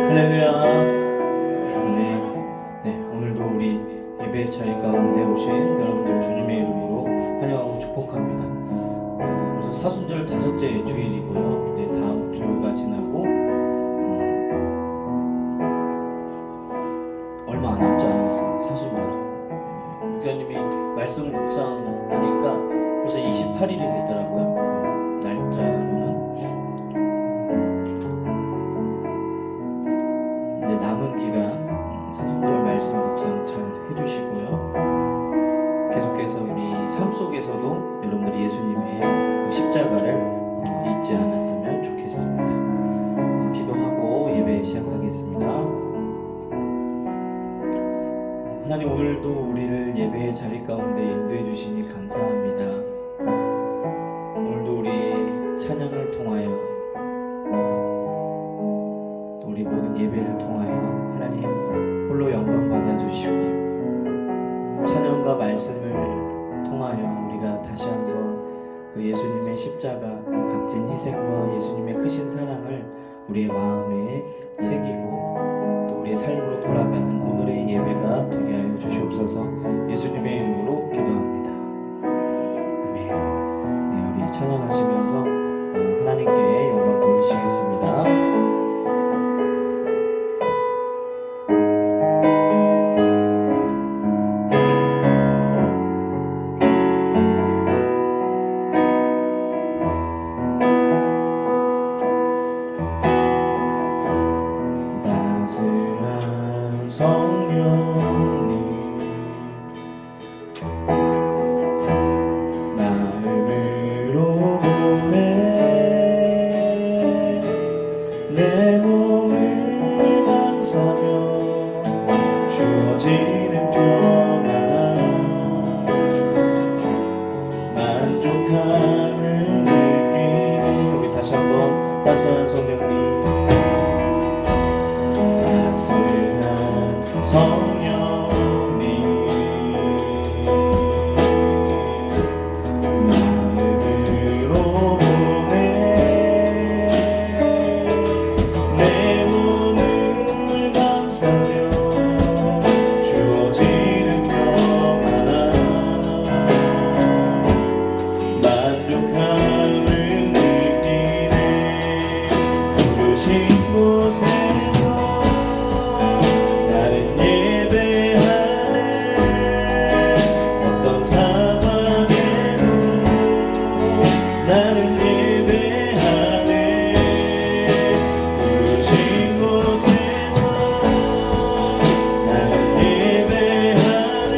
할렐루야. 아멘. 네, 오늘도 우리 예배 자리 가운데 오신 여러분들 주님의 이름으로 환영하고 축복합니다. 그래서 사순절 5째 주일이고요. 네, 다음 주가 지나고 얼마 안 남지 않았어요. 사순절이. 목사님이 말씀 묵상하니까 벌써 28일이 됐더라고요. 그 날짜로는. 네, 남은 기간 사순절 말씀 묵상 잘 해주시고요. 계속해서 우리 삶 속에서도 여러분들이 예수님의 그 십자가를 잊지 않았으면 좋겠습니다. 기도하고 예배 시작하겠습니다. 하나님, 오늘도 우리를 예배의 자리 가운데 인도해 주시니 감사합니다. 오늘도 우리 찬양을 통하여 또 우리 모든 예배를 통하여 하나님 홀로 영광 받아주시고, 찬양과 말씀을 통하여 우리가 다시 한번 그 예수님의 십자가, 그 값진 희생과 예수님의 크신 사랑을 우리의 마음에 새기고 또 우리의 삶으로 돌아가는 오늘의 예배가 되게 하여 주시옵소서. 예수님의 이름으로 기도합니다. 아멘. 네, 우리 찬양하시면서 하나님께 영광 돌리시겠습니다. 따스한 성령님 마음으로 보내 내 몸을 감싸며 주어지는 평안함 만족함을 느끼네. 우리 다시 한번 따스한 성령님, 따스한 성령님 마음으로 보내 내 몸을 감싸며 주어지는 평안함 만족함을 느끼네. 부르신 곳에서 나는 예배하네. 어떤 상황에도 나는 예배하네. 부르신 곳에서 나는 예배하네.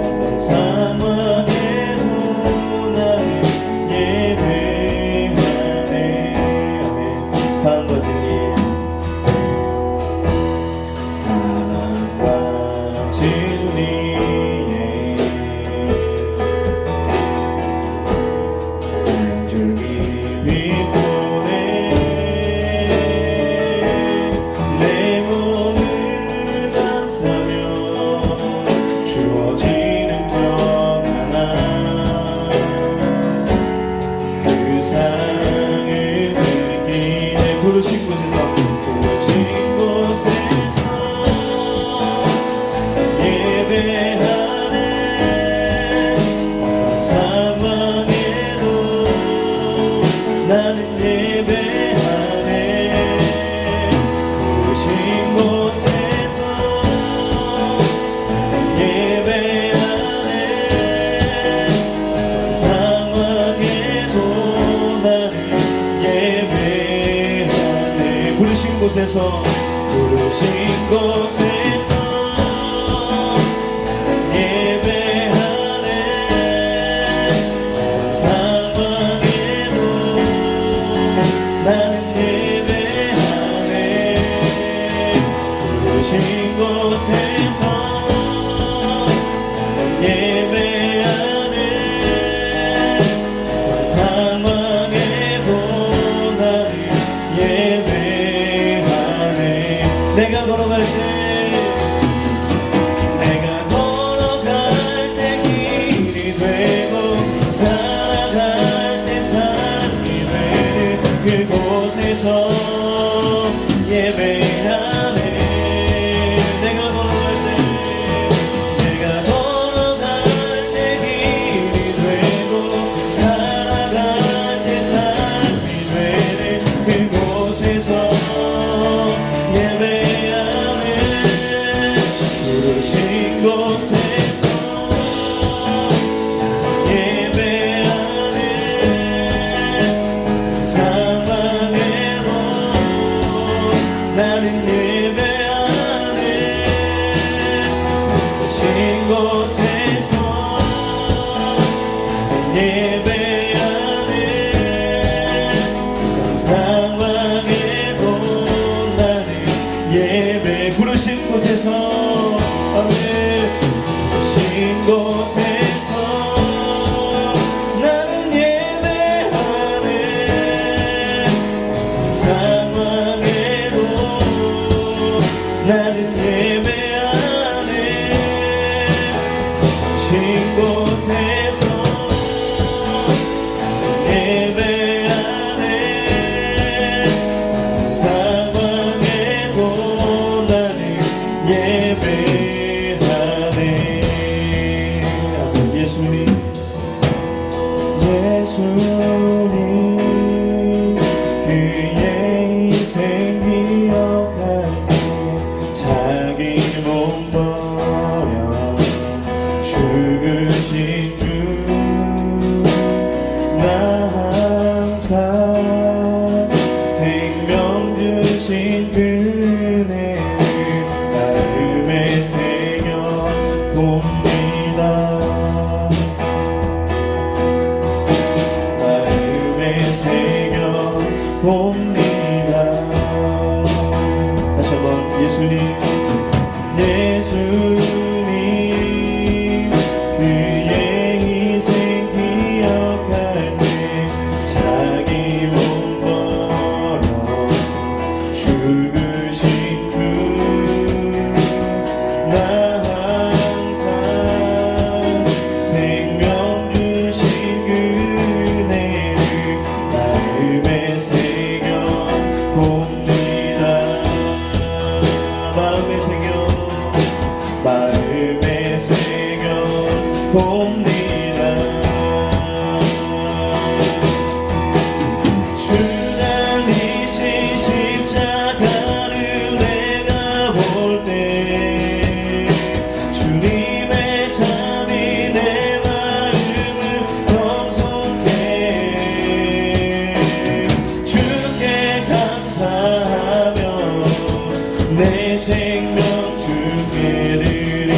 어떤 상황에도 나는 예배하네. 아멘. 사랑과 진리, 사랑과 진리에 한 줄기 빛보내 내 몸을 감싸며 주어지는 평안함 그 사랑을 느끼네. 부르신 곳에서 예배하네. 어떤 상황에도 나는 예배하네. 부르신 곳에서 나는 예배하네. 어떤 상황에도 나는 예배하네. 부르신 곳에서 부르신 곳에서 예배하네. 어떤 상황에도 나는 예배하네. 부르신 곳에서 나는 예배하네. 어떤 상황에도 나는 예배하네. 내가 걸어갈 때 길이 되고 살아갈 때 삶이 되는 그곳에서 예배하네. 내가 걸어갈 때 길이 되고 살아갈 때 삶이 되는 그곳에서 예배하네. 부르신 곳에서 예배하네. 상황에도 나는 예배하네. 부르신 곳에서 예배하네. 상황에도 나는 예배. 부르신 곳에서 아멘. 부르신 곳에서 나는 예배하네. 상황에도 나는 예배하네. 부르신 곳에서 예배하네. 상황에도 나는 예배하네. 예수님 그의 인생 기억할 때 자기 몸 버려 죽으신 주 나 항상 생명 주신 그네를 마음에 새겨 봅니다. 마음에 새겨 봅니다. 다시 한번 예수님 그의 인생 기억할 때 자기 몸 버려 죽으신 주 나 항상 생명 주신 그네를 마음에 새겨 봅니다. 마음에 새겨 봅니다. 주 달리신 십자가를 내가 볼 때 주님의 잠이 내 마음을 검속해 주께 감사하며 내 생명 주께 드리네.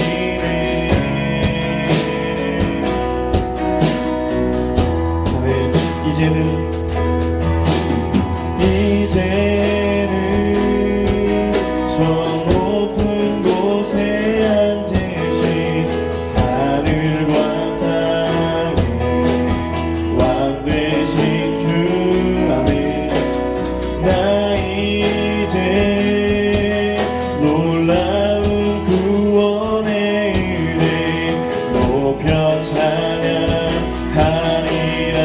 이제는 저 높은 곳에 앉으신 하늘과 땅의 왕 되신 주 아멘. 나 이제 놀라운 구원의 은혜 높여 찬양하리라.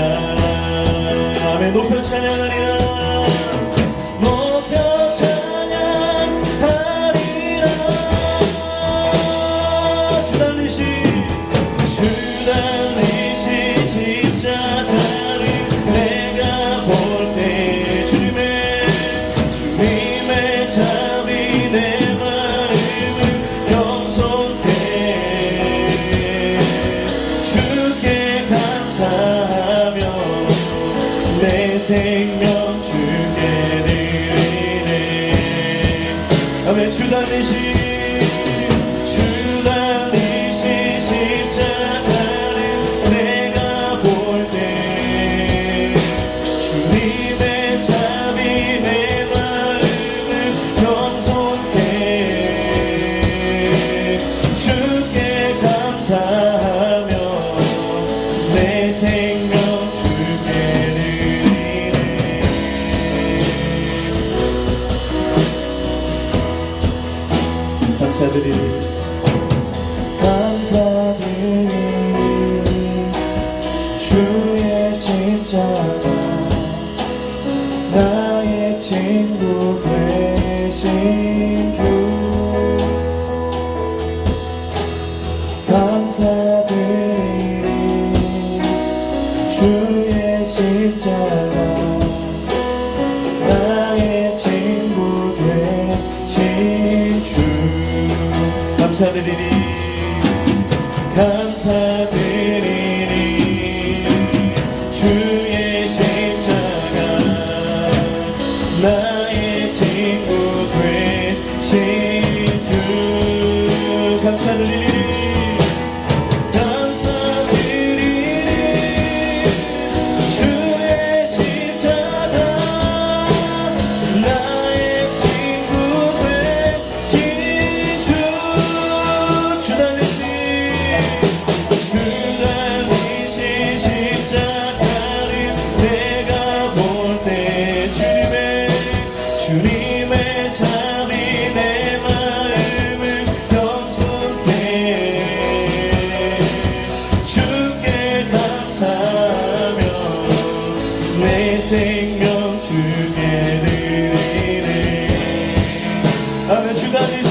아멘. 높여 찬양하리라. 높여 찬양하리라. 주 달리신 십자가를 내가 볼 때 주님의 잠이 내 마음을 영속해 주께 감사하며 내 생명 주께 드리네. 아멘. 주 달리신 십자가를 내가 볼 때 주님의 잠이 내 마음을 영속해 주께 감사하며 내 생명 주께 드리네. 감사드리 주의 십자가 나의 친구 돼 되신 주 감사드리리. 주의 십자가 나의 친구 되신 주 감사드리리. 감사드리리. 주의 십자가 나의 친구 되신 주 감사드리리. 주님의 잠이 내 마음을 겸손케 주께 감사하며 내 생명 주께 드리네. 아멘. 주 달리신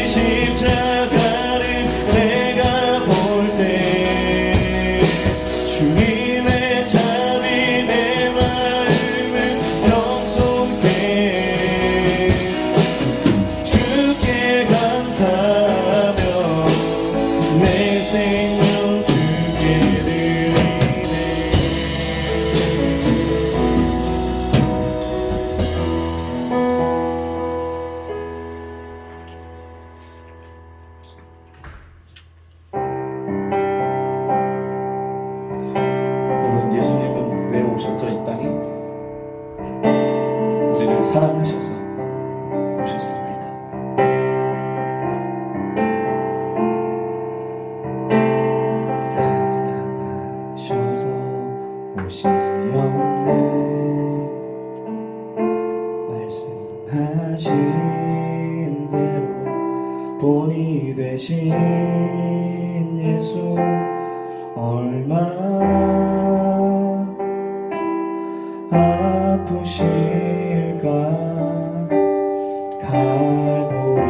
십자가를 내가 볼 때 주님의 잠이 내 내 생명 주께 드리네. 여러분, 예수님은 왜 오셨죠? 이 땅에 우리를 사랑하셔서 오셨습니다. 오시었네. 말씀하신 대로 본이 되신 예수 얼마나 아프실까. 갈보리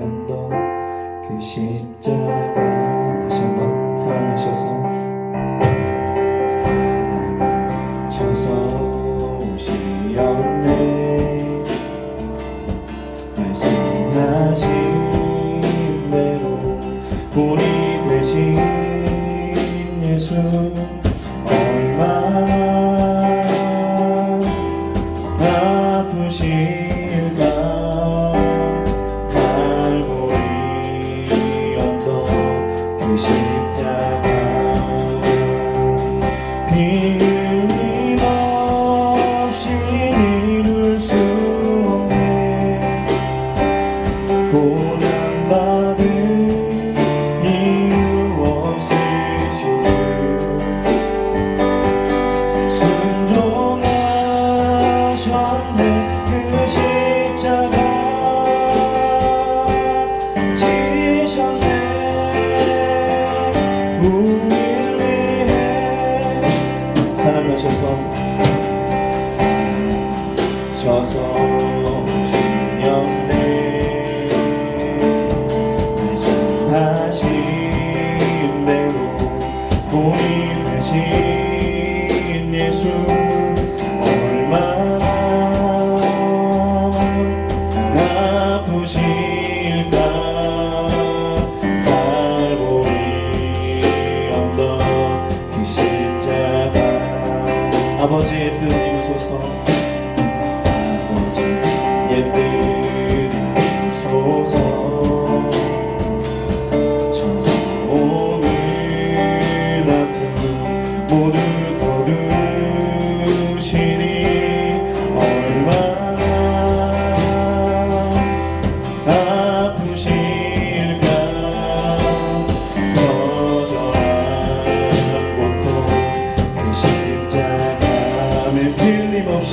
언덕 그 십자가 다시 한번 사랑하셔서 오시었네. 말씀하신 대로 본이 되신 예수 얼마나 아프실까. 갈보리 언덕 그 십자가 고난받을 이유 없으신 주 순종하셨네. 그 십자가 지셨네. 우릴 위해 사랑하셔서 오시었네. 하신 대로 본이 되신 예수 얼마나 아프실까. 갈보리 언덕 그 십자가 아버지의 뜻 이루소서. 아버지의 뜻 이루소서. 모두 거두시니 얼마나 아프실까. 거절한 고통 그 십자가를 틀림없이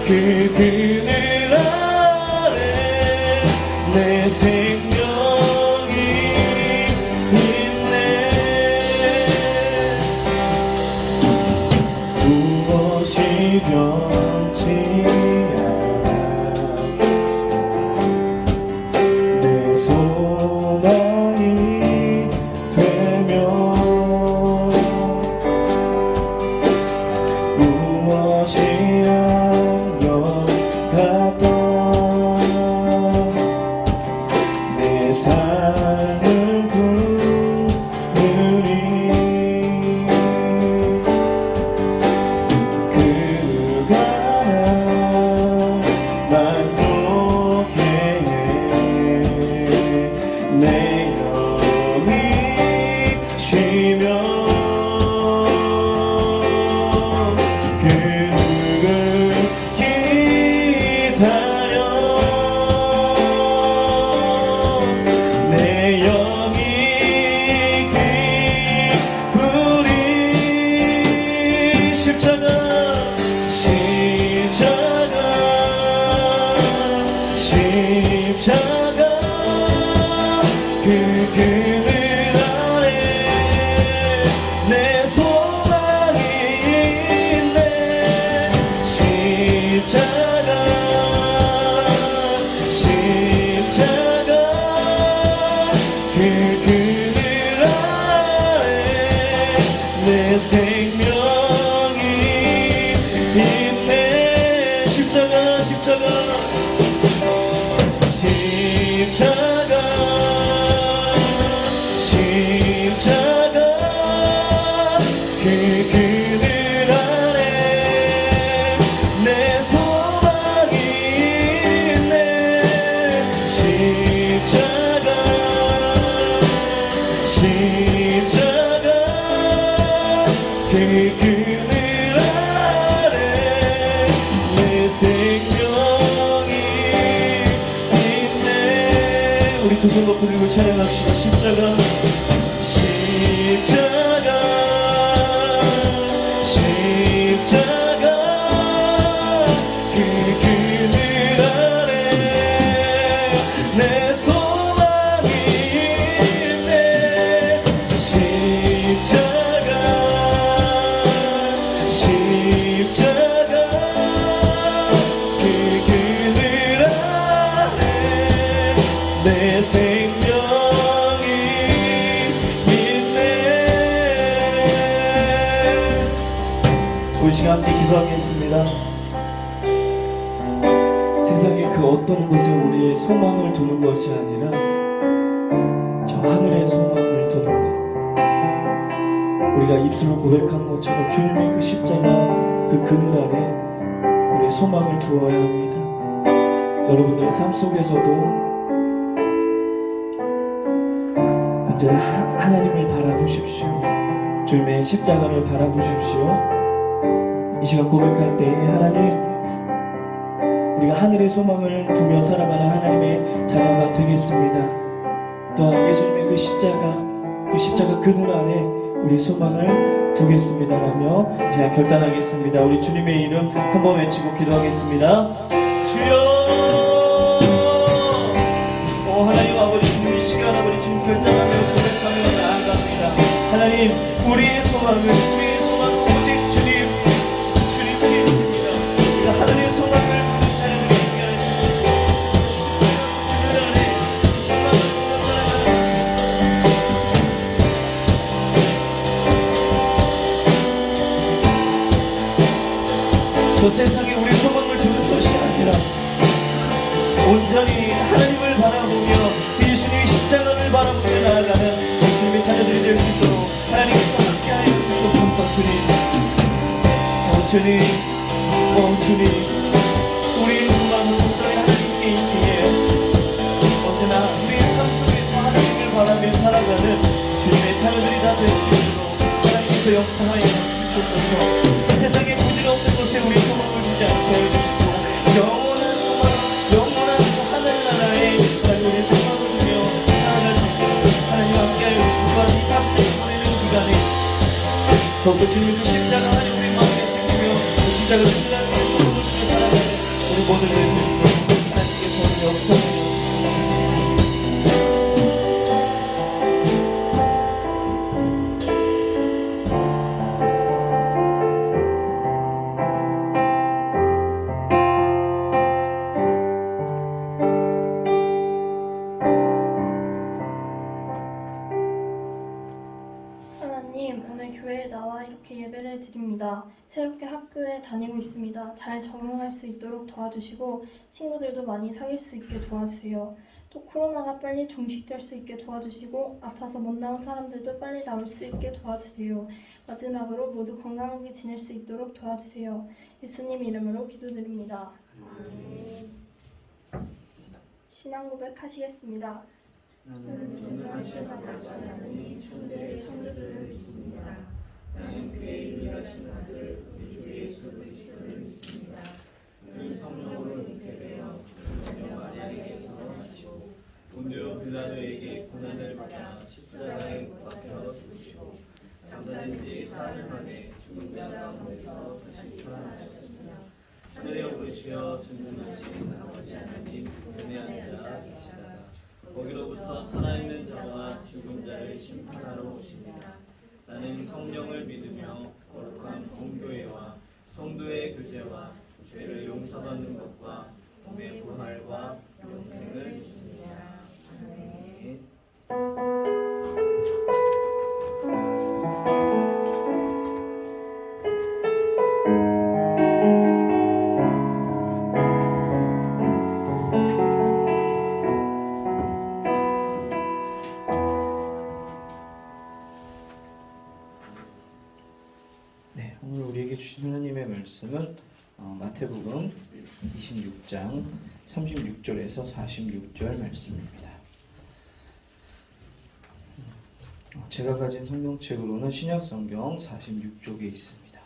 그 그늘 아래 내 생명이 있네. 무엇이 변치 않아 내 소망이 되며 무엇이 안녕같던 내 삶을 부르리. 그가 나 만족해 내 영이 쉬며 그를 기다려 내 영이 기쁘리. 십자가 그 그늘 아래 내 소망이 있네. 십자가 그 그늘 아래 내 생명이 있네. 십자가 그 그늘 아래 내 소망이 있네. 십자가 그 그늘 아래 내 생명이 있네. 우리 두 손 높이 들고 찬양합시다. 십자가 그 그늘 아래 내 소망이 있네. 십자가 그 그늘 아래 내 생명이 있네. 우리 시간 함께 기도하겠습니다. 세상의 그 어떤 곳에 우리의 소망을 두는 것이 아니라 저 하늘의 소망을 두는 것. 우리가 입술로 고백한 것처럼 주님의 그 십자가 그 그늘 아래 우리의 소망을 두어야 합니다. 여러분들의 삶 속에서도 언제나 하나님을 바라보십시오. 주님의 십자가를 바라보십시오. 이 시간 고백할 때 하나님, 우리가 하늘의 소망을 두며 살아가는 하나님의 자녀가 되겠습니다. 또한 예수님의 그 십자가 그늘 아래 우리 소망을 두겠습니다라며 이 시간 결단하겠습니다. 우리 주님의 이름 한번 외치고 기도하겠습니다. 주여, 하나님 아버지 주님, 이 시간 아버지 주님 결단하며 고백하며 나아갑니다. 하나님, 우리의 소망은 오직 주님께 있습니다. 우리가 하늘의 소망을 두는 자녀들이 되게 하여 주시고 그늘 아래 소망을 두며 살아가는 저 세상에 우리 소망을 두는 것이 아니라 온전히 하나님을 바라보며 예수님의 십자가를 바라보며 나아가는 주님의 자녀들이 될 수 있도록 하나님께서 함께하여 주시옵소서. 주님, 우리의 소망은 온전히 하나님께 있기에 언제나 우리의 삶 속에서 하나님을 바라며 살아가는 주님의 자녀들이 다 될 수 있도록 하나님께서 역사하여 주시옵소서. 세상에 부질없는 곳에 우리의 소망을 두지 않게 해주시고 영원한 소망, 영원한 하늘나라에 우리의 소망을 두며 살아갈 수 있도록 하나님 함께하여 주시고 이 사순절을 보내는 기간에 더욱더 주님의 그 십자가 하나님 우리 마음에 새기며 그 십자가 그늘 아래 소망을 두며 살아가는 오늘도 예수님 하나님께서 역사하여 주시옵소서. 하나님, 오늘 교회에 나와 이렇게 예배를 드립니다. 새롭게 학교에 다니고 있습니다. 잘 적응할 수 있도록 도와주시고 친구들도 많이 사귈 수 있게 도와주세요. 또 코로나가 빨리 종식될 수 있게 도와주시고 아파서 못 나온 사람들도 빨리 나올 수 있게 도와주세요. 마지막으로 모두 건강하게 지낼 수 있도록 도와주세요. 예수님 이름으로 기도드립니다. 신앙 고백하시겠습니다. 나는 전능하신 아버지 하나님 천지의 창조주를 믿습니다. 나는 그의 유일하신 아들 우리 주 예수 그리스도를 믿습니다. 그는 성령으로 잉태되어 성령 마리아에게서 나시고 본디오 빌라도에게 고난을 받아 십자가에 못 박혀 죽으시고 잠자는 지 사흘 만에 죽은 자 가운데서 다시 살아나셨으며 하늘에 오르시어 전능하신 아버지 하나님 우편에 앉아 계시다가 거기로부터 살아있는 자와 죽은 자를 심판하러 오십니다. 나는 성령을 믿으며 거룩한 공교회와 성도의 교제와 죄를 용서받는 것과 몸의 부활과 영생을 믿습니다. 아멘. 네, 오늘 우리에게 주신 하나님의 말씀은 마태복음 26장 36절에서 46절 말씀입니다. 제가 가진 성경책으로는 신약성경 46쪽에 있습니다.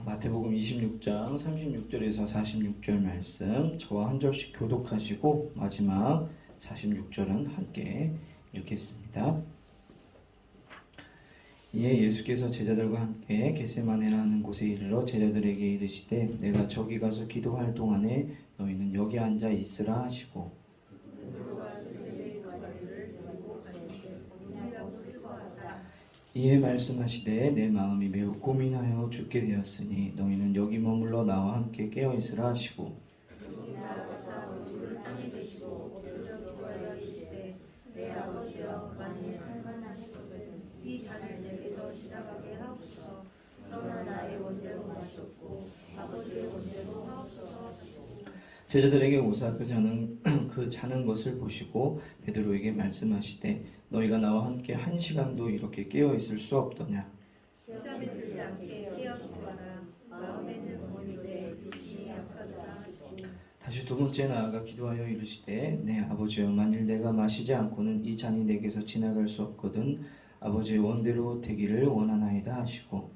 마태복음 26장 36절에서 46절 말씀 저와 한 절씩 교독하시고 마지막 46절은 함께 읽겠습니다. 이에 예수께서 제자들과 함께 겟세마네라 하는 곳에 이르러 제자들에게 이르시되 내가 저기 가서 기도할 동안에 너희는 여기 앉아 있으라 하시고 이에 말씀하시되 내 마음이 매우 고민하여 죽게 되었으니 너희는 여기 머물러 나와 함께 깨어 있으라 하시고 내 아버지여 만일 할만하시거든 이 잔을 내게서 지나가게 하옵소서. 그러나 나의 원대로 마시옵고 아버지의 원대로 하옵소서 하시고 제자들에게 오사 그 자는 것을 보시고 베드로에게 말씀하시되 너희가 나와 함께 한 시간도 이렇게 깨어 있을 수 없더냐. 시험에 들지 않게 깨어있거나 마음에는 원인데 육신이 약하다 하시고 다시 두 번째 나아가 기도하여 이르시되 내 아버지여 만일 내가 마시지 않고는 이 잔이 내게서 지나갈 수 없거든 아버지의 원대로 되기를 원하나이다 하시고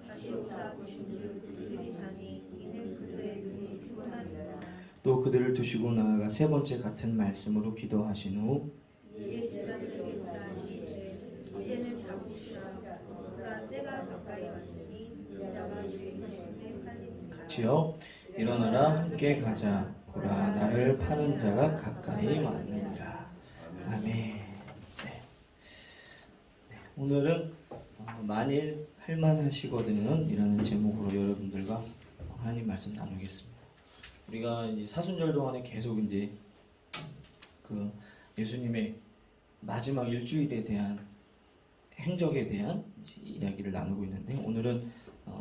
다시 오사 보신즉 그들이 자니 이는 그들의 눈이 피곤하리라. 또 그들을 두시고 나아가 세 번째 같은 말씀으로 기도하신 후 이에 제자들에게 오사하시되 이제는 잡으시라. 그러나 때가 가까이 왔으니 자가 주인의 손에 팔리니까. 같이요 일어나라 함께 가자 보라 나를 파는 자가 가까이 왔느니라. 아멘. 네. 오늘은 만일 할만하시거든 이라는 제목으로 여러분들과 하나님 말씀 나누겠습니다. 우리가 이제 사순절 동안에 계속 이제 그 예수님의 마지막 일주일에 대한 행적에 대한 이야기를 나누고 있는데 오늘은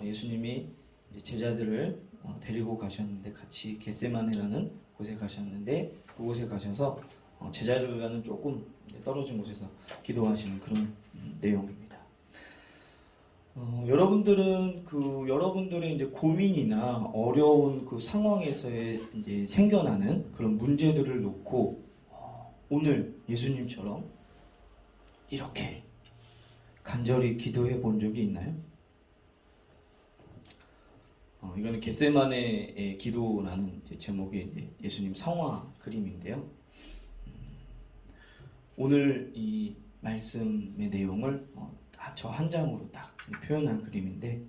예수님이 이제 제자들을 데리고 가셨는데 같이 겟세마네라는 곳에 가셨는데 그곳에 가셔서 제자들과는 조금 떨어진 곳에서 기도하시는 그런 내용입니다. 여러분들은 여러분들의 이제 고민이나 어려운 그 상황에서의 이제 생겨나는 그런 문제들을 놓고 오늘 예수님처럼 이렇게 간절히 기도해 본 적이 있나요? 이거는 겟세마네의 기도라는 제목의 예수님 성화 그림인데요. 오늘 이 말씀의 내용을 저 한 장으로 딱 표현한 그림인데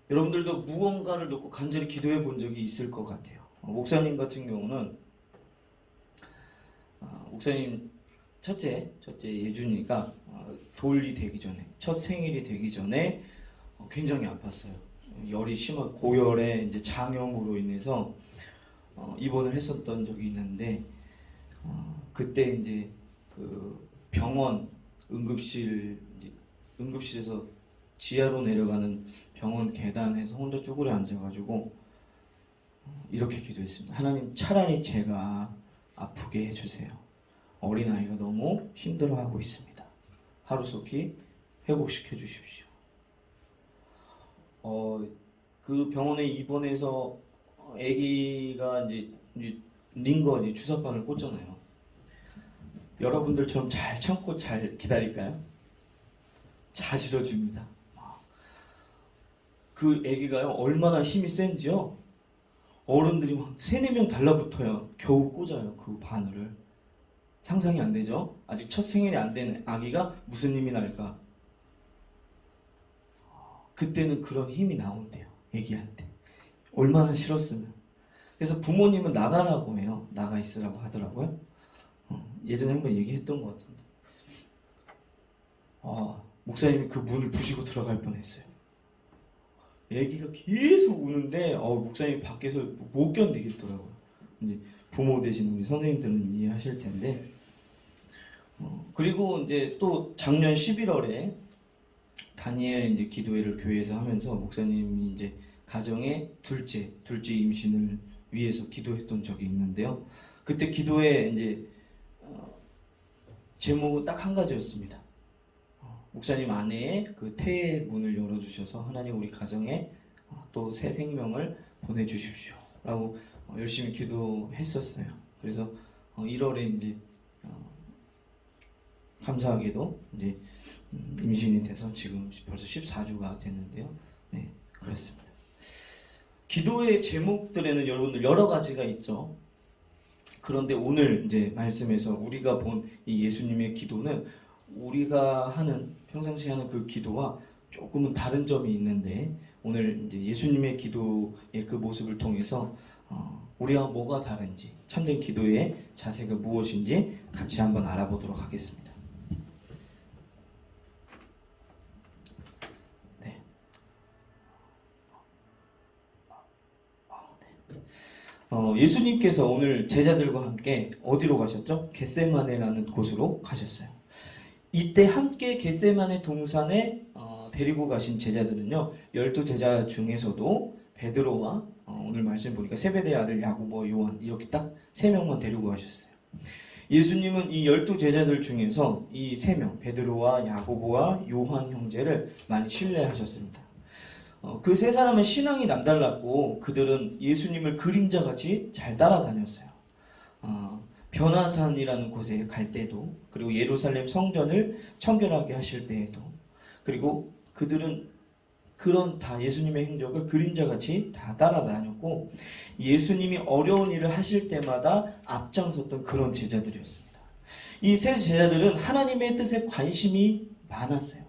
여러분들도 무언가를 놓고 간절히 기도해 본 적이 있을 것 같아요. 목사님 같은 경우는 목사님 첫째 예준이가 돌이 되기 전에 첫 생일이 되기 전에 굉장히 아팠어요. 열이 심한 고열에 이제 장염으로 인해서 입원을 했었던 적이 있는데 그때 이제 그 병원 응급실에서 지하로 내려가는 병원 계단에서 혼자 쭈그려 앉아가지고 이렇게 기도했습니다. 하나님, 차라리 제가 아프게 해주세요. 어린아이가 너무 힘들어하고 있습니다. 하루속히 회복시켜 주십시오. 그 병원에 입원해서 아기가 이제 링거 주사바늘 꽂잖아요. 여러분들처럼 잘 참고 잘 기다릴까요? 자지러집니다. 그 아기가요 얼마나 힘이 센지요. 어른들이 막 3-4명 달라붙어요. 겨우 꽂아요 그 바늘을. 상상이 안 되죠? 아직 첫 생일이 안 된 아기가 무슨 힘이 날까? 그때는 그런 힘이 나온대요 아기한테. 얼마나 싫었으면. 그래서 부모님은 나가라고 해요. 나가 있으라고 하더라고요. 예전에 한번 얘기했던 것 같은데 목사님이 그 문을 부시고 들어갈 뻔했어요. 애기가 계속 우는데 목사님이 밖에서 못 견디겠더라고요. 이제 부모 되신 우리 선생님들은 이해하실 텐데 그리고 이제 또 작년 11월에 다니엘 이제 기도회를 교회에서 하면서 목사님이 이제 가정의 둘째 임신을 위해서 기도했던 적이 있는데요. 그때 기도회 이제 제목은 딱 한 가지였습니다. 목사님 아내의 그 태의 문을 열어주셔서 하나님 우리 가정에 또 새 생명을 보내주십시오 라고 열심히 기도했었어요. 그래서 1월에 이제 감사하게도 이제 임신이 돼서 지금 벌써 14주가 됐는데요. 네, 그렇습니다. 기도의 제목들에는 여러분들 여러 가지가 있죠. 그런데 오늘 이제 말씀에서 우리가 본 이 예수님의 기도는 우리가 하는 평상시에 하는 그 기도와 조금은 다른 점이 있는데 오늘 이제 예수님의 기도의 그 모습을 통해서 우리와 뭐가 다른지 참된 기도의 자세가 무엇인지 같이 한번 알아보도록 하겠습니다. 네. 예수님께서 오늘 제자들과 함께 어디로 가셨죠? 겟세마네라는 곳으로 가셨어요. 이때 함께 겟세마네 동산에 데리고 가신 제자들은요 12제자 중에서도 베드로와 오늘 말씀 보니까 세베대의 아들 야고보, 요한 이렇게 딱 3명만 데리고 가셨어요. 예수님은 이 12제자들 중에서 이 3명 베드로와 야고보와 요한 형제를 많이 신뢰하셨습니다. 그 3사람은 신앙이 남달랐고 그들은 예수님을 그림자같이 잘 따라다녔어요. 변화산이라는 곳에 갈 때도 그리고 예루살렘 성전을 청결하게 하실 때에도 그리고 그들은 그런 다 예수님의 행적을 그림자같이 다 따라다녔고 예수님이 어려운 일을 하실 때마다 앞장섰던 그런 제자들이었습니다. 이 3 제자들은 하나님의 뜻에 관심이 많았어요.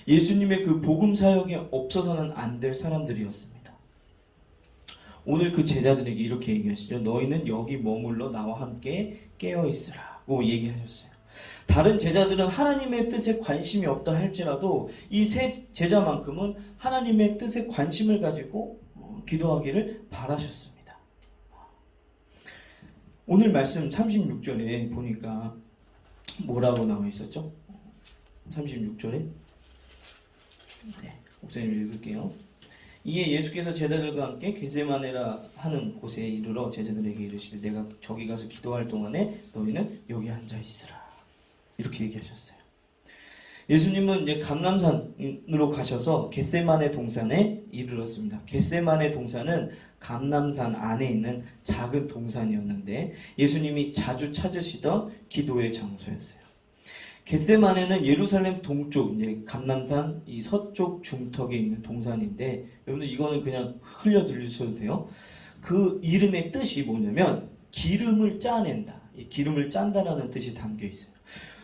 예수님의 그 복음 사역에 없어서는 안 될 사람들이었습니다. 오늘 그 제자들에게 이렇게 얘기하시죠. 너희는 여기 머물러 나와 함께 깨어있으라고 얘기하셨어요. 다른 제자들은 하나님의 뜻에 관심이 없다 할지라도 이 3 제자만큼은 하나님의 뜻에 관심을 가지고 기도하기를 바라셨습니다. 오늘 말씀 36절에 보니까 뭐라고 나와 있었죠? 36절에 목사님 읽을게요. 이에 예수께서 제자들과 함께 겟세마네라 하는 곳에 이르러 제자들에게 이르시되 내가 저기 가서 기도할 동안에 너희는 여기 앉아 있으라 이렇게 얘기하셨어요. 예수님은 이제 감람산으로 가셔서 겟세마네 동산에 이르렀습니다. 겟세마네 동산은 감람산 안에 있는 작은 동산이었는데 예수님이 자주 찾으시던 기도의 장소였어요. 겟세마네는 예루살렘 동쪽 이제 감람산 이 서쪽 중턱에 있는 동산인데 여러분들 이거는 그냥 흘려 들으셔도 돼요. 그 이름의 뜻이 뭐냐면 기름을 짜낸다. 이 기름을 짠다라는 뜻이 담겨 있어요.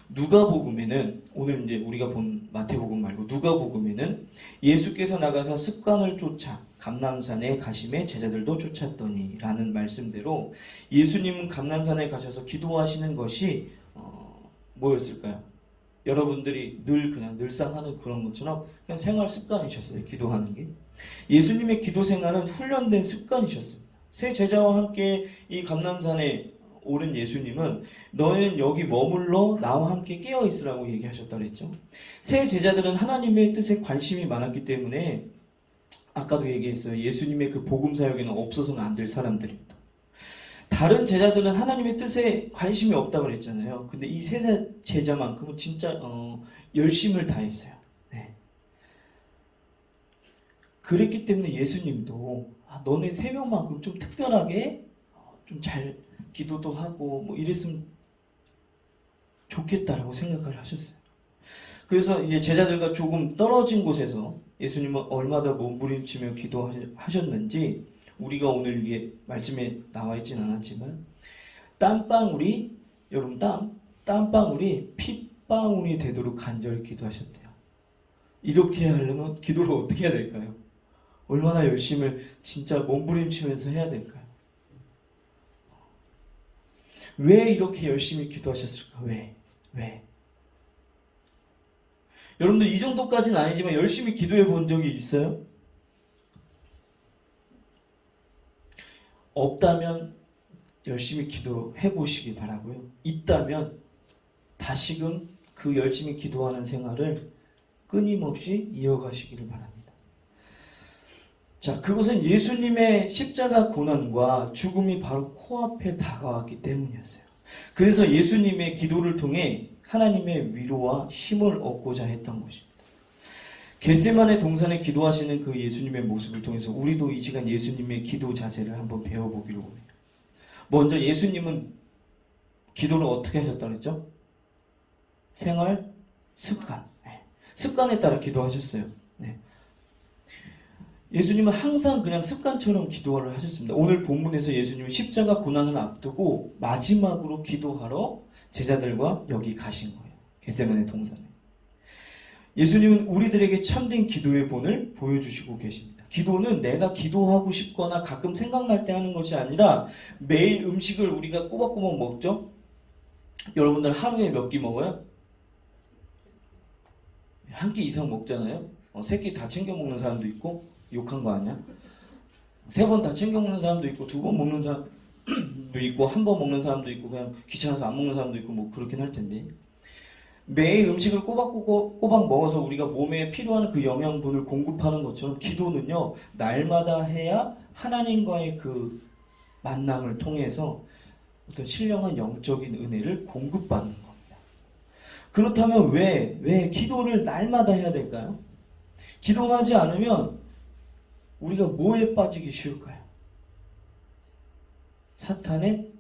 누가복음에는 오늘 이제 우리가 본 마태복음 말고 누가복음에는 예수께서 나가사 습관을 쫓아 감람산에 가심에 제자들도 쫓았더니라는 말씀대로 예수님은 감람산에 가셔서 기도하시는 것이 뭐였을까요? 여러분들이 늘 그냥 늘상 하는 그런 것처럼 그냥 생활 습관이셨어요. 기도하는 게. 예수님의 기도 생활은 훈련된 습관이셨습니다. 세 제자와 함께 이 감람산에 오른 예수님은 너는 여기 머물러 나와 함께 깨어 있으라고 얘기하셨다 그랬죠. 세 제자들은 하나님의 뜻에 관심이 많았기 때문에 아까도 얘기했어요. 예수님의 그 복음 사역에는 없어서는 안 될 사람들입니다. 다른 제자들은 하나님의 뜻에 관심이 없다고 그랬잖아요. 근데 이 세 제자만큼은 진짜 열심을 다했어요. 네. 그랬기 때문에 예수님도 너네 세 명만큼 좀 특별하게 좀 잘 기도도 하고 뭐 이랬으면 좋겠다라고 생각을 하셨어요. 그래서 이제 제자들과 조금 떨어진 곳에서 예수님은 얼마나 몸부림치며 기도하셨는지 우리가 오늘 이게 말씀에 나와 있진 않았지만 땀방울이 여러분 땀방울이 핏방울이 되도록 간절히 기도하셨대요. 이렇게 하려면 기도를 어떻게 해야 될까요? 얼마나 열심을 진짜 몸부림치면서 해야 될까요? 왜 이렇게 열심히 기도하셨을까? 왜? 여러분들 이 정도까지는 아니지만 열심히 기도해 본 적이 있어요? 없다면 열심히 기도해 보시기 바라고요. 있다면 다시금 그 열심히 기도하는 생활을 끊임없이 이어가시기를 바랍니다. 자, 그것은 예수님의 십자가 고난과 죽음이 바로 코앞에 다가왔기 때문이었어요. 그래서 예수님의 기도를 통해 하나님의 위로와 힘을 얻고자 했던 것입니다. 겟세마네 동산에 기도하시는 그 예수님의 모습을 통해서 우리도 이 시간 예수님의 기도 자세를 한번 배워보기로 합니다. 먼저 예수님은 기도를 어떻게 하셨다고 했죠? 생활 습관. 습관에 따라 기도하셨어요. 네. 예수님은 항상 그냥 습관처럼 기도를 하셨습니다. 오늘 본문에서 예수님은 십자가 고난을 앞두고 마지막으로 기도하러 제자들과 여기 가신 거예요. 겟세마네 동산에. 예수님은 우리들에게 참된 기도의 본을 보여주시고 계십니다. 기도는 내가 기도하고 싶거나 가끔 생각날 때 하는 것이 아니라 매일 음식을 우리가 꼬박꼬박 먹죠? 여러분들 하루에 몇 끼 먹어요? 한 끼 이상 먹잖아요? 세 끼 다 챙겨 먹는 사람도 있고 욕한 거 아니야? 세 번 다 챙겨 먹는 사람도 있고 두 번 먹는 사람도 있고 한 번 먹는 사람도 있고 그냥 귀찮아서 안 먹는 사람도 있고 뭐 그렇긴 할 텐데 매일 음식을 꼬박 먹어서 우리가 몸에 필요한 그 영양분을 공급하는 것처럼 기도는요 날마다 해야 하나님과의 그 만남을 통해서 어떤 신령한 영적인 은혜를 공급받는 겁니다. 그렇다면 왜 기도를 날마다 해야 될까요? 기도하지 않으면 우리가 뭐에 빠지기 쉬울까요? 사탄의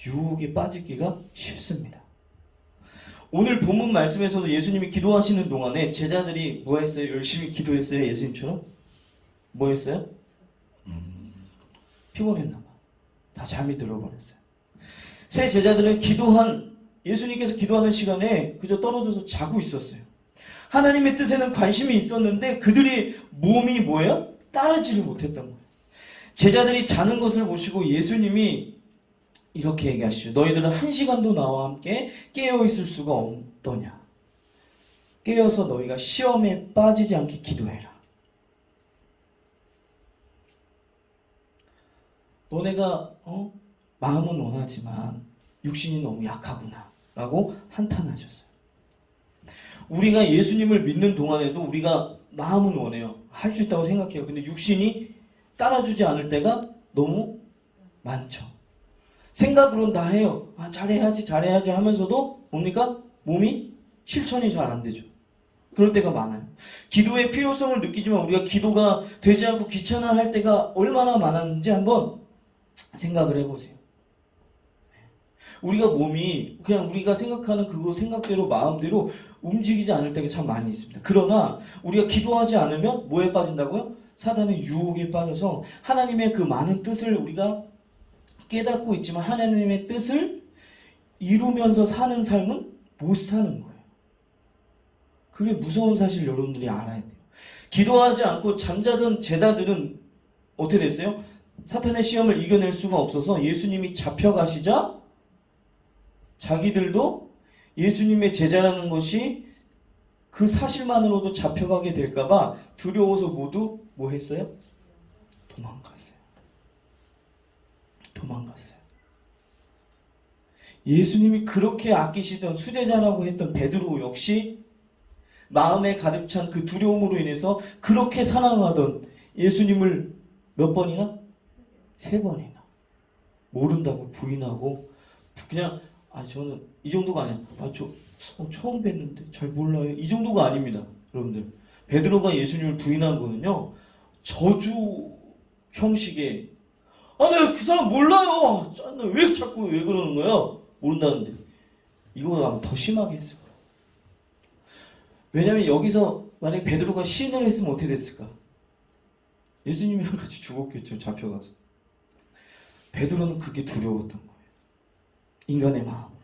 유혹에 빠지기가 쉽습니다. 오늘 본문 말씀에서도 예수님이 기도하시는 동안에 제자들이 뭐 했어요? 열심히 기도했어요? 예수님처럼? 뭐 했어요? 피곤했나 봐. 다 잠이 들어버렸어요. 세 제자들은 예수님께서 기도하는 시간에 그저 떨어져서 자고 있었어요. 하나님의 뜻에는 관심이 있었는데 그들이 몸이 뭐예요? 따르지를 못했던 거예요. 제자들이 자는 것을 보시고 예수님이 이렇게 얘기하시죠. 너희들은 1시간도 나와 함께 깨어있을 수가 없더냐. 깨어서 너희가 시험에 빠지지 않게 기도해라. 너네가 마음은 원하지만 육신이 너무 약하구나 라고 한탄하셨어요. 우리가 예수님을 믿는 동안에도 우리가 마음은 원해요. 할 수 있다고 생각해요. 근데 육신이 따라주지 않을 때가 너무 많죠. 생각으로는 다 해요. 잘해야지 하면서도 뭡니까? 몸이 실천이 잘 안 되죠. 그럴 때가 많아요. 기도의 필요성을 느끼지만 우리가 기도가 되지 않고 귀찮아할 때가 얼마나 많았는지 한번 생각을 해보세요. 우리가 몸이 그냥 우리가 생각하는 그거 생각대로 마음대로 움직이지 않을 때가 참 많이 있습니다. 그러나 우리가 기도하지 않으면 뭐에 빠진다고요? 사단의 유혹에 빠져서 하나님의 그 많은 뜻을 우리가 깨닫고 있지만 하나님의 뜻을 이루면서 사는 삶은 못 사는 거예요. 그게 무서운 사실 여러분들이 알아야 돼요. 기도하지 않고 잠자던 제자들은 어떻게 됐어요? 사탄의 시험을 이겨낼 수가 없어서 예수님이 잡혀가시자 자기들도 예수님의 제자라는 것이 그 사실만으로도 잡혀가게 될까봐 두려워서 모두 뭐 했어요? 도망갔어요. 예수님이 그렇게 아끼시던 수제자라고 했던 베드로 역시 마음에 가득 찬 그 두려움으로 인해서 그렇게 사랑하던 예수님을 몇 번이나? 3번이나 모른다고 부인하고 그냥 저는 이 정도가 아니야. 처음 뵀는데 잘 몰라요. 이 정도가 아닙니다. 여러분들. 베드로가 예수님을 부인한 거는요. 저주 형식의 내가 그 사람 몰라요. 왜 자꾸 왜 그러는 거야? 모른다는데. 이거보다 아마 더 심하게 했을 거예요. 왜냐면 여기서 만약에 베드로가 시인을 했으면 어떻게 됐을까? 예수님이랑 같이 죽었겠죠. 잡혀가서. 베드로는 그게 두려웠던 거예요. 인간의 마음으로.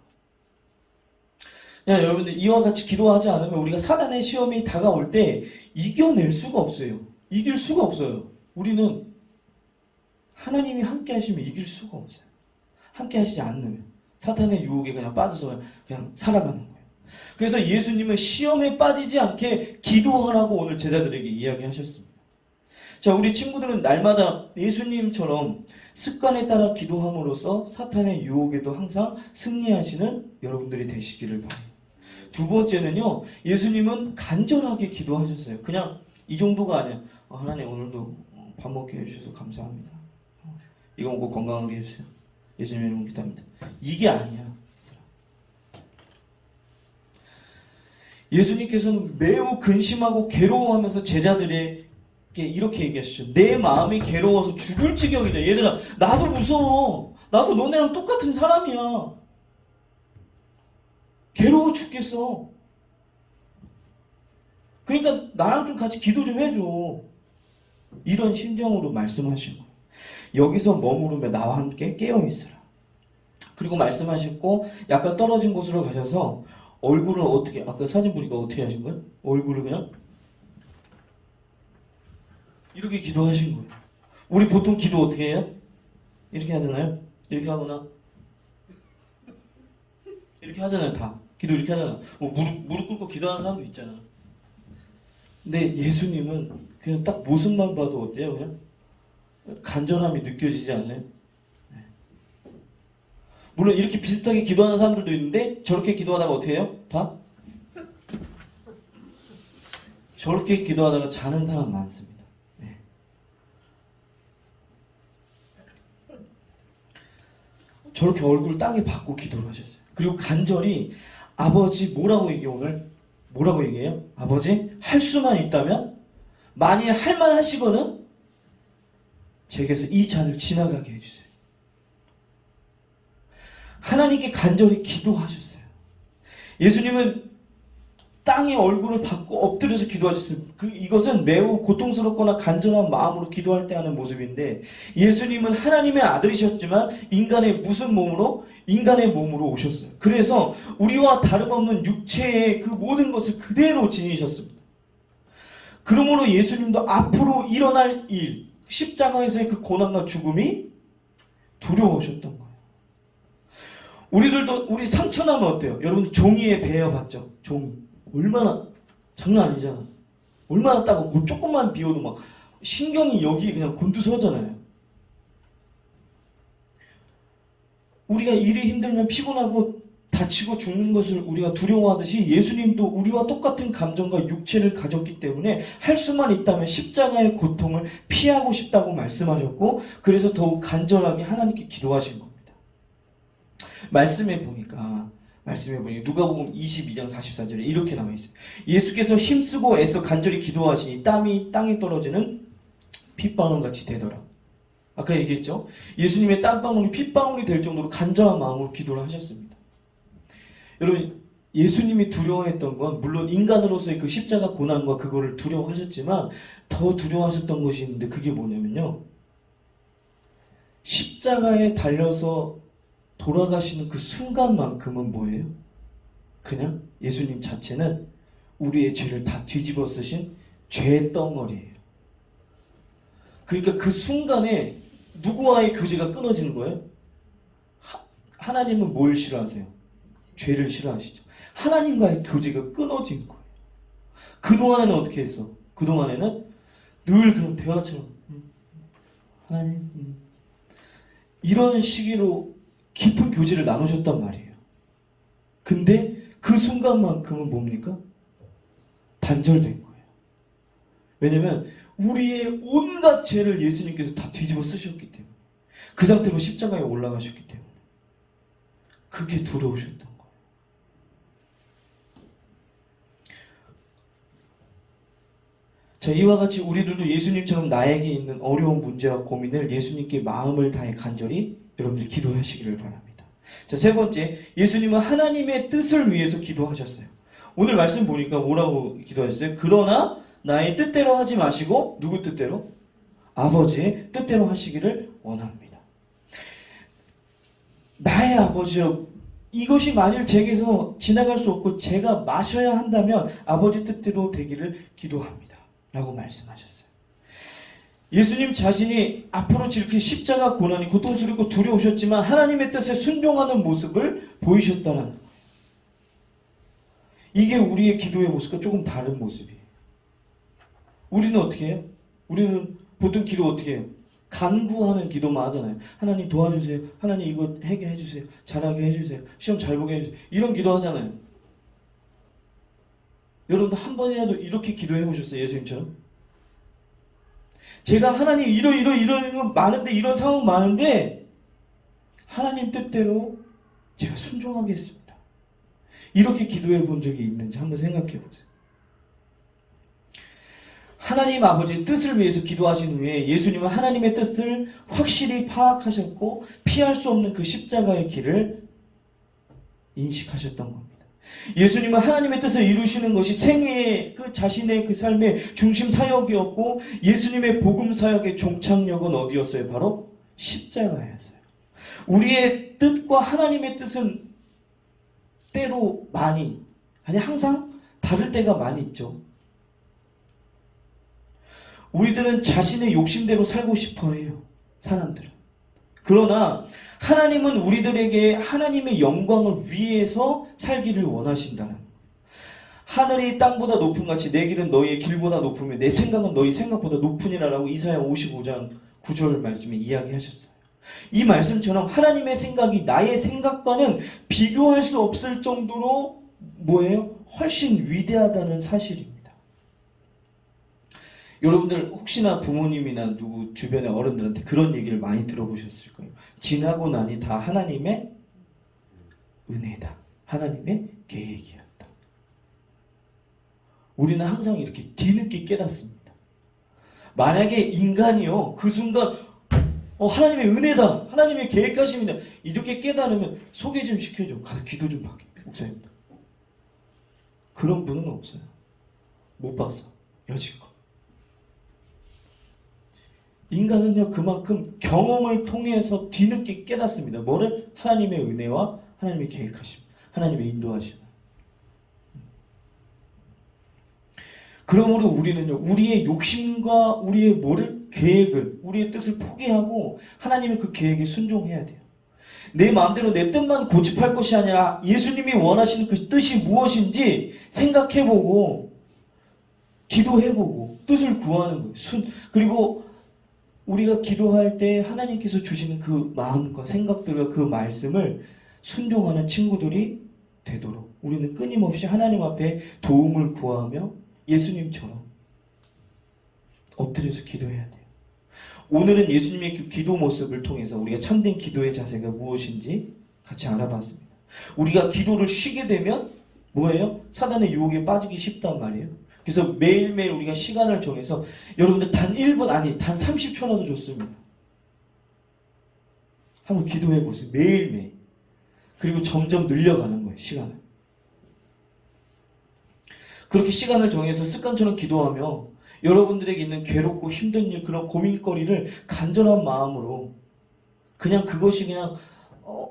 여러분들 이와 같이 기도하지 않으면 우리가 사단의 시험이 다가올 때 이겨낼 수가 없어요. 이길 수가 없어요. 우리는 하나님이 함께 하시면 이길 수가 없어요. 함께 하시지 않으면 사탄의 유혹에 그냥 빠져서 그냥 살아가는 거예요. 그래서 예수님은 시험에 빠지지 않게 기도하라고 오늘 제자들에게 이야기하셨습니다. 자, 우리 친구들은 날마다 예수님처럼 습관에 따라 기도함으로써 사탄의 유혹에도 항상 승리하시는 여러분들이 되시기를 바라요. 두 번째는요, 예수님은 간절하게 기도하셨어요. 그냥 이 정도가 아니야. 하나님 오늘도 밥 먹게 해주셔서 감사합니다. 이거 먹고 건강하게 해주세요. 예수님 이름으로 기도합니다. 이게 아니야. 예수님께서는 매우 근심하고 괴로워하면서 제자들에게 이렇게 얘기하시죠. 내 마음이 괴로워서 죽을 지경이다. 얘들아, 나도 무서워. 나도 너네랑 똑같은 사람이야. 괴로워 죽겠어. 그러니까 나랑 좀 같이 기도 좀 해줘. 이런 심정으로 말씀하신 거예요. 여기서 머무르며 나와 함께 깨어있으라. 그리고 말씀하셨고 약간 떨어진 곳으로 가셔서 얼굴을 어떻게, 아까 사진 보니까 어떻게 하신 거예요? 얼굴을 그냥 이렇게 기도하신 거예요. 우리 보통 기도 어떻게 해요? 이렇게 하잖아요. 이렇게 하거나 이렇게 하잖아요. 다 기도 이렇게 하잖아요. 뭐 무릎 꿇고 기도하는 사람도 있잖아. 근데 예수님은 그냥 딱 모습만 봐도 어때요? 그냥 간절함이 느껴지지 않아요? 네. 물론 이렇게 비슷하게 기도하는 사람들도 있는데 저렇게 기도하다가 어떻게 해요? 다? 저렇게 기도하다가 자는 사람 많습니다. 네. 저렇게 얼굴 땅에 받고 기도를 하셨어요. 그리고 간절히 아버지 뭐라고 얘기해요 오늘? 뭐라고 얘기해요? 아버지 할 수만 있다면 만일 할 만 하시거든 제게서 이 잔을 지나가게 해주세요. 하나님께 간절히 기도하셨어요. 예수님은 땅에 얼굴을 받고 엎드려서 기도하셨어요. 이것은 매우 고통스럽거나 간절한 마음으로 기도할 때 하는 모습인데 예수님은 하나님의 아들이셨지만 인간의 무슨 몸으로? 인간의 몸으로 오셨어요. 그래서 우리와 다름없는 육체의 그 모든 것을 그대로 지니셨습니다. 그러므로 예수님도 앞으로 일어날 일, 십자가에서의 그 고난과 죽음이 두려우셨던 거예요. 우리 상처 나면 어때요? 여러분 종이에 베어봤죠? 종이. 얼마나 장난 아니잖아. 얼마나 따가워. 조금만 비워도 막 신경이 여기 그냥 곤두서잖아요. 우리가 일이 힘들면 피곤하고 다치고 죽는 것을 우리가 두려워하듯이 예수님도 우리와 똑같은 감정과 육체를 가졌기 때문에 할 수만 있다면 십자가의 고통을 피하고 싶다고 말씀하셨고 그래서 더욱 간절하게 하나님께 기도하신 겁니다. 말씀해 보니까 누가복음 22장 44절에 이렇게 나와 있어요. 예수께서 힘쓰고 애써 간절히 기도하시니 땀이 땅에 떨어지는 핏방울같이 되더라. 아까 얘기했죠? 예수님의 땀방울이 핏방울이 될 정도로 간절한 마음으로 기도를 하셨습니다. 여러분 예수님이 두려워했던 건 물론 인간으로서의 그 십자가 고난과 그거를 두려워하셨지만 더 두려워하셨던 것이 있는데 그게 뭐냐면요. 십자가에 달려서 돌아가시는 그 순간만큼은 뭐예요? 그냥 예수님 자체는 우리의 죄를 다 뒤집어 쓰신 죄의 덩어리예요. 그러니까 그 순간에 누구와의 교제가 끊어지는 거예요? 하나님은 뭘 싫어하세요? 죄를 싫어하시죠. 하나님과의 교제가 끊어진 거예요. 그동안에는 어떻게 했어? 그동안에는 늘 그냥 대화처럼 하나님 이런 시기로 깊은 교제를 나누셨단 말이에요. 근데 그 순간만큼은 뭡니까? 단절된 거예요. 왜냐면 우리의 온갖 죄를 예수님께서 다 뒤집어 쓰셨기 때문에, 그 상태로 십자가에 올라가셨기 때문에 그게 두려우셨던 거예요. 자, 이와 같이 우리들도 예수님처럼 나에게 있는 어려운 문제와 고민을 예수님께 마음을 다해 간절히 여러분들 기도하시기를 바랍니다. 자, 세 번째, 예수님은 하나님의 뜻을 위해서 기도하셨어요. 오늘 말씀 보니까 뭐라고 기도하셨어요? 그러나 나의 뜻대로 하지 마시고 누구 뜻대로? 아버지의 뜻대로 하시기를 원합니다. 나의 아버지여, 이것이 만일 제게서 지나갈 수 없고 제가 마셔야 한다면 아버지 뜻대로 되기를 기도합니다 라고 말씀하셨어요. 예수님 자신이 앞으로 지킬 십자가 고난이 고통스럽고 두려우셨지만 하나님의 뜻에 순종하는 모습을 보이셨다는 거예요. 이게 우리의 기도의 모습과 조금 다른 모습이에요. 우리는 어떻게 해요? 우리는 보통 기도 어떻게 해요? 간구하는 기도만 하잖아요. 하나님 도와주세요. 하나님 이거 해결해 주세요. 잘하게 해주세요. 시험 잘 보게 해주세요. 이런 기도 하잖아요. 여러분도 한 번이라도 이렇게 기도해 보셨어요? 예수님처럼? 제가 하나님 이런 거 많은데, 이런 상황 많은데 하나님 뜻대로 제가 순종하겠습니다. 이렇게 기도해 본 적이 있는지 한번 생각해 보세요. 하나님 아버지의 뜻을 위해서 기도하신 후에 예수님은 하나님의 뜻을 확실히 파악하셨고 피할 수 없는 그 십자가의 길을 인식하셨던 겁니다. 예수님은 하나님의 뜻을 이루시는 것이 생애의 그 자신의 그 삶의 중심 사역이었고, 예수님의 복음 사역의 종착역은 어디였어요? 바로 십자가였어요. 우리의 뜻과 하나님의 뜻은 때로 많이, 아니 항상 다를 때가 많이 있죠. 우리들은 자신의 욕심대로 살고 싶어 해요. 사람들은. 그러나 하나님은 우리들에게 하나님의 영광을 위해서 살기를 원하신다는 거예요. 하늘이 땅보다 높은 같이 내 길은 너희의 길보다 높으며 내 생각은 너희 생각보다 높으니라라고 이사야 55장 9절 말씀에 이야기하셨어요. 이 말씀처럼 하나님의 생각이 나의 생각과는 비교할 수 없을 정도로 뭐예요? 훨씬 위대하다는 사실입니다. 여러분들 혹시나 부모님이나 누구 주변의 어른들한테 그런 얘기를 많이 들어보셨을 거예요. 지나고 나니 다 하나님의 은혜다. 하나님의 계획이었다. 우리는 항상 이렇게 뒤늦게 깨닫습니다. 만약에 인간이요, 그 순간 하나님의 은혜다, 하나님의 계획하십니다, 이렇게 깨달으면 소개 좀 시켜줘, 가서 기도 좀 받게, 목사님. 그런 분은 없어요. 못 봤어, 여지껏. 인간은요, 그만큼 경험을 통해서 뒤늦게 깨닫습니다. 뭐를? 하나님의 은혜와 하나님의 계획하심, 하나님의 인도하심. 그러므로 우리는요, 우리의 욕심과 우리의 뭐를? 계획을, 우리의 뜻을 포기하고 하나님의 그 계획에 순종해야 돼요. 내 마음대로 내 뜻만 고집할 것이 아니라 예수님이 원하시는 그 뜻이 무엇인지 생각해보고 기도해보고 뜻을 구하는 거예요. 그리고 우리가 기도할 때 하나님께서 주시는 그 마음과 생각들과 그 말씀을 순종하는 친구들이 되도록 우리는 끊임없이 하나님 앞에 도움을 구하며 예수님처럼 엎드려서 기도해야 돼요. 오늘은 예수님의 그 기도 모습을 통해서 우리가 참된 기도의 자세가 무엇인지 같이 알아봤습니다. 우리가 기도를 쉬게 되면 뭐예요? 사단의 유혹에 빠지기 쉽단 말이에요. 그래서 매일매일 우리가 시간을 정해서 여러분들 단 1분 아니 단 30초라도 좋습니다. 한번 기도해 보세요. 매일매일. 그리고 점점 늘려가는 거예요. 시간을. 그렇게 시간을 정해서 습관처럼 기도하며 여러분들에게 있는 괴롭고 힘든 일, 그런 고민거리를 간절한 마음으로 그냥 그것이 그냥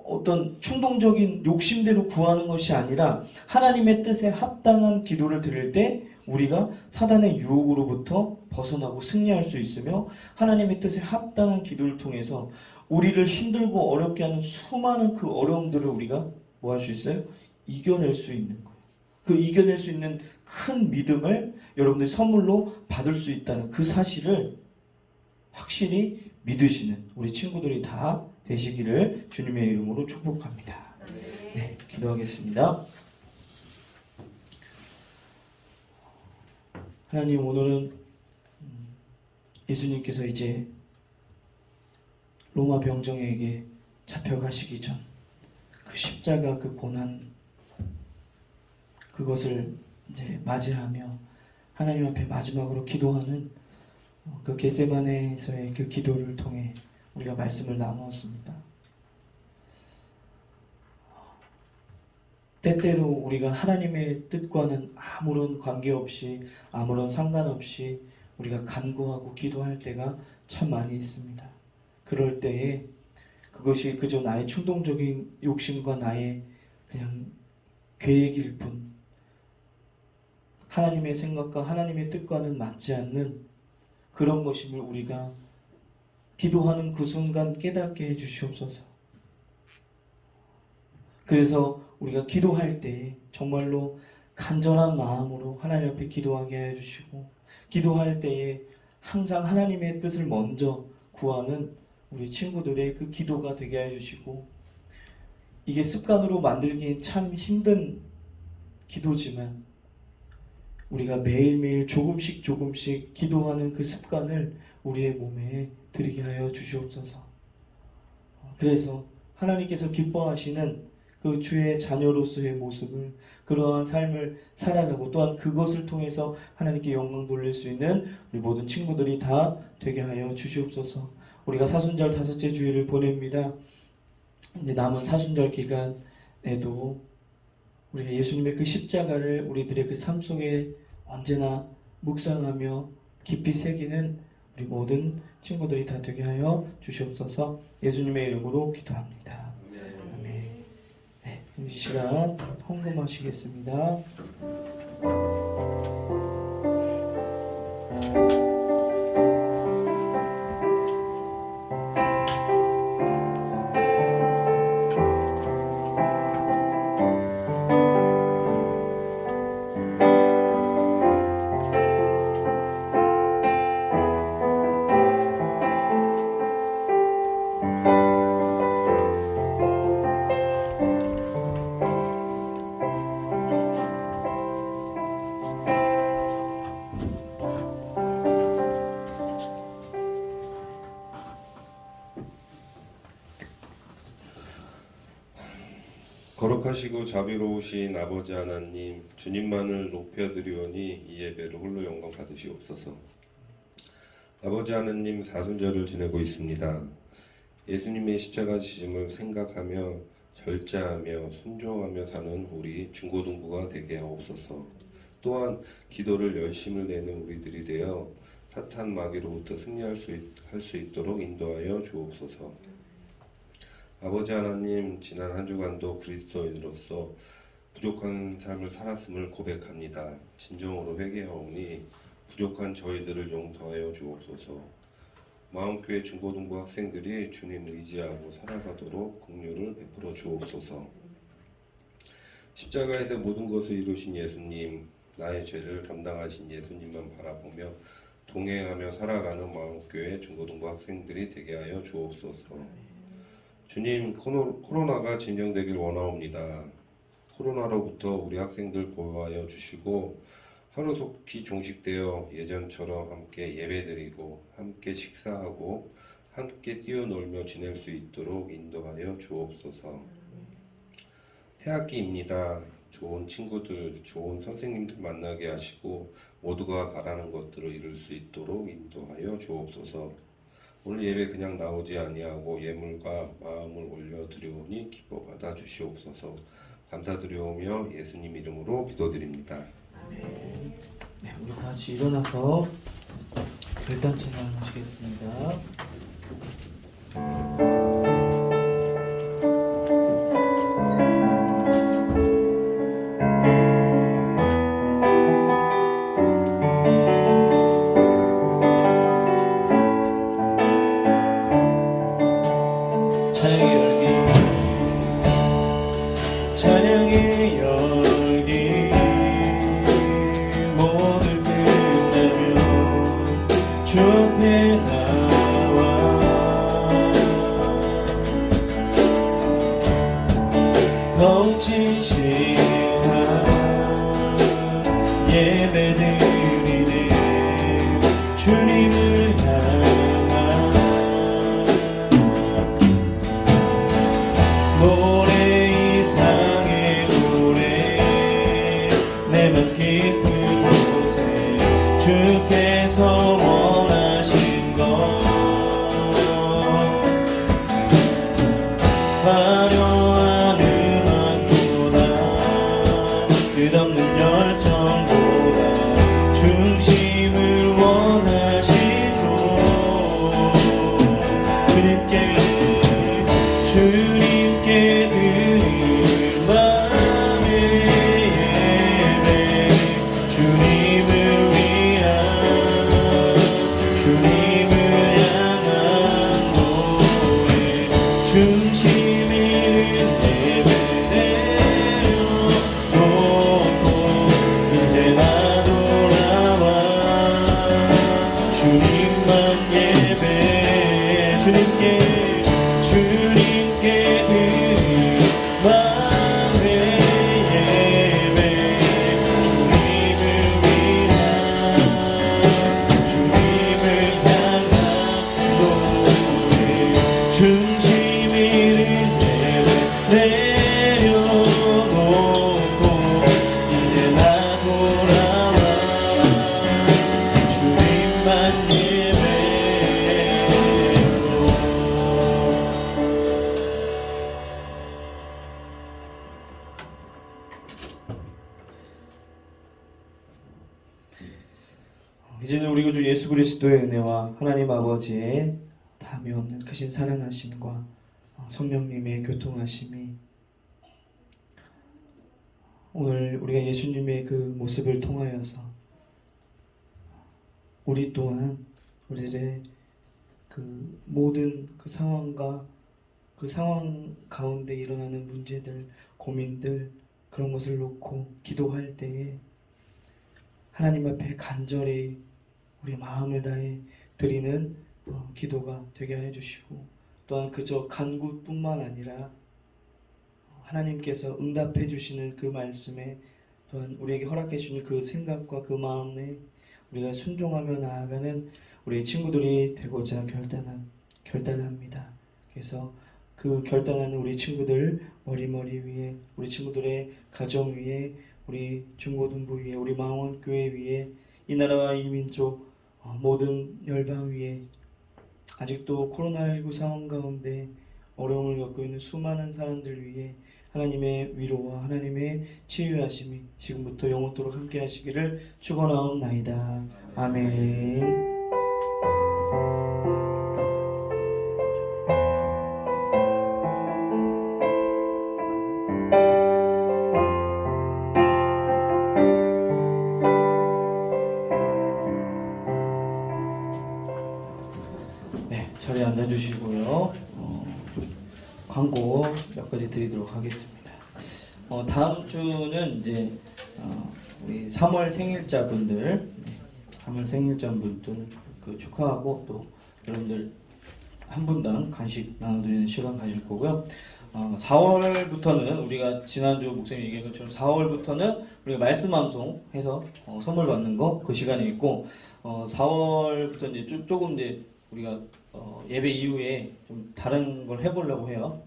어떤 충동적인 욕심대로 구하는 것이 아니라 하나님의 뜻에 합당한 기도를 드릴 때 우리가 사단의 유혹으로부터 벗어나고 승리할 수 있으며 하나님의 뜻에 합당한 기도를 통해서 우리를 힘들고 어렵게 하는 수많은 그 어려움들을 우리가 뭐 할 수 있어요? 이겨낼 수 있는 거예요. 그 이겨낼 수 있는 큰 믿음을 여러분들이 선물로 받을 수 있다는 그 사실을 확실히 믿으시는 우리 친구들이 다 되시기를 주님의 이름으로 축복합니다. 네, 기도하겠습니다. 하나님, 오늘은 예수님께서 이제 로마 병정에게 잡혀가시기 전 그 십자가 그 고난 그것을 이제 맞이하며 하나님 앞에 마지막으로 기도하는 그 겟세마네에서의 그 기도를 통해 우리가 말씀을 나누었습니다. 때때로 우리가 하나님의 뜻과는 아무런 관계없이 아무런 상관없이 우리가 간구하고 기도할 때가 참 많이 있습니다. 그럴 때에 그것이 그저 나의 충동적인 욕심과 나의 그냥 계획일 뿐 하나님의 생각과 하나님의 뜻과는 맞지 않는 그런 것임을 우리가 기도하는 그 순간 깨닫게 해주시옵소서. 그래서 우리가 기도할 때 정말로 간절한 마음으로 하나님 앞에 기도하게 해주시고 기도할 때에 항상 하나님의 뜻을 먼저 구하는 우리 친구들의 그 기도가 되게 해주시고 이게 습관으로 만들기엔 참 힘든 기도지만 우리가 매일매일 조금씩 기도하는 그 습관을 우리의 몸에 들이게 하여 주시옵소서. 그래서 하나님께서 기뻐하시는 그 주의 자녀로서의 모습을 그러한 삶을 살아가고 또한 그것을 통해서 하나님께 영광 돌릴 수 있는 우리 모든 친구들이 다 되게 하여 주시옵소서. 우리가 사순절 5째 주일을 보냅니다. 이제 남은 사순절 기간에도 우리가 예수님의 그 십자가를 우리들의 그 삶 속에 언제나 묵상하며 깊이 새기는 우리 모든 친구들이 다 되게 하여 주시옵소서. 예수님의 이름으로 기도합니다. 아멘. 네, 이 시간 헌금하시겠습니다. 거룩하시고 자비로우신 아버지 하나님, 주님만을 높여드리오니 이 예배를 홀로 영광 받으시옵소서. 아버지 하나님, 사순절을 지내고 있습니다. 예수님의 십자가 지심을 생각하며 절제하며 순종하며 사는 우리 중고등부가 되게 하옵소서. 또한 기도를 열심을 내는 우리들이 되어 사탄 마귀로부터 승리할 수 있도록 인도하여 주옵소서. 아버지 하나님, 지난 한 주간도 그리스도인으로서 부족한 삶을 살았음을 고백합니다. 진정으로 회개하오니 부족한 저희들을 용서하여 주옵소서. 마음교회 중고등부 학생들이 주님 의지하고 살아가도록 긍휼을 베풀어 주옵소서. 십자가에서 모든 것을 이루신 예수님, 나의 죄를 담당하신 예수님만 바라보며 동행하며 살아가는 마음교회 중고등부 학생들이 되게 하여 주옵소서. 주님, 코로나가 진정되길 원하옵니다. 코로나로부터 우리 학생들 보호하여 주시고 하루속히 종식되어 예전처럼 함께 예배드리고 함께 식사하고 함께 뛰어놀며 지낼 수 있도록 인도하여 주옵소서. 새학기입니다. 좋은 친구들, 좋은 선생님들 만나게 하시고 모두가 바라는 것들을 이룰 수 있도록 인도하여 주옵소서. 오늘 예배 그냥 나오지 아니하고 예물과 마음을 올려드리오니 기뻐 받아 주시옵소서. 감사드리오며 예수님 이름으로 기도드립니다. 네, 우리 다 같이 일어나서 결단 찬양하시겠습니다. 주 앞에 나와 더욱 진실한 예배드리네. 주님을 향한 노래 이상의 노래 내맘 깊은 곳에 주께서 원하신 것 화려한 음악보다 끝없는 열정보다 중심을 원하시죠. 주님께 드릴 마음의 예배 주님을 위한 주님을 향한 노래 중심 있는 예배 내려놓고 이제 나 돌아와 주님만 예배 주님께 드릴 마음의 예배 주님을 위한 주님을 향한 노래 중심 있는 예배 내려놓고 이제 나 돌아와 주님만 이제는 우리 구주 예수 그리스도의 은혜와 하나님 아버지의 다함이 없는 크신 사랑하심과 성령님의 교통하심이 오늘 우리가 예수님의 그 모습을 통하여서 우리 또한 우리들의 그 모든 그 상황과 그 상황 가운데 일어나는 문제들, 고민들 그런 것을 놓고 기도할 때에 하나님 앞에 간절히 우리 마음을 다해 드리는 기도가 되게 해주시고 또한 그저 간구뿐만 아니라 하나님께서 응답해 주시는 그 말씀에 또한 우리에게 허락해 주시는 그 생각과 그 마음에 우리가 순종하며 나아가는 우리 친구들이 되고자 결단합니다. 그래서 그 결단하는 우리 친구들 머리 위에 우리 친구들의 가정 위에 우리 중고등부 위에 우리 망원교회 위에 이 나라와 이 민족 모든 열방 위에 아직도 코로나19 상황 가운데 어려움을 겪고 있는 수많은 사람들 위해 하나님의 위로와 하나님의 치유하심이 지금부터 영원토록 함께 하시기를 축원하옵나이다. 아멘. 자리에 앉아주시고요. 광고 몇 가지 드리도록 하겠습니다. 다음 주는 이제 우리 3월 생일자분들, 3월 생일자분들 그 축하하고 또 여러분들 한 분당 간식 나눠드리는 시간 가질 거고요. 4월부터는 우리가 지난주 목사님 얘기한 것처럼 4월부터는 우리가 말씀 암송해서 선물 받는 거 그 시간이 있고 4월부터 이제 조금 이제 우리가 예배 이후에 좀 다른 걸 해보려고 해요.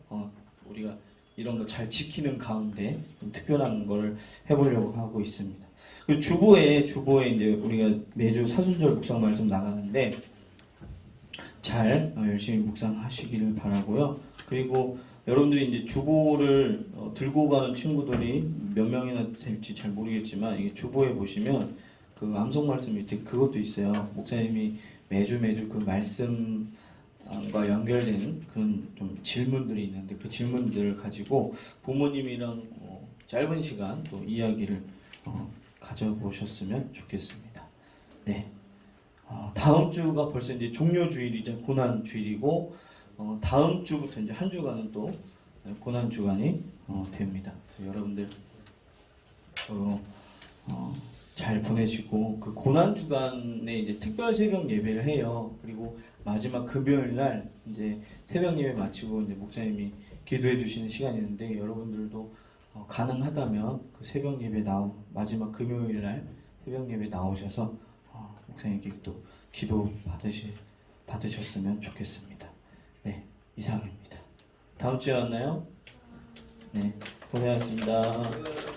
우리가 이런 거 잘 지키는 가운데 좀 특별한 걸 해보려고 하고 있습니다. 그리고 주보에 이제 우리가 매주 사순절 묵상 말씀 나가는데 잘 열심히 묵상하시기를 바라고요. 그리고 여러분들이 이제 주보를 들고 가는 친구들이 몇 명이나 될지 잘 모르겠지만 이게 주보에 보시면 그 암송 말씀 밑에 그것도 있어요. 목사님이 매주 그 말씀과 연결된 그런 좀 질문들이 있는데 그 질문들을 가지고 부모님이랑 짧은 시간 또 이야기를 가져보셨으면 좋겠습니다. 네. 다음 주가 벌써 이제 종료 주일이자 고난 주일이고 다음 주부터 이제 한 주간은 또 고난 주간이 됩니다. 여러분들 잘 보내시고 그 고난 주간에 이제 특별 새벽 예배를 해요. 그리고 마지막 금요일 날 이제 새벽 예배 마치고 이제 목사님이 기도해 주시는 시간이 있는데 여러분들도 가능하다면 그 새벽 예배 마지막 금요일 날 새벽 예배 나오셔서 목사님께 또 기도 받으셨으면 좋겠습니다. 네, 이상입니다. 다음 주에 만나요. 네, 고생하셨습니다.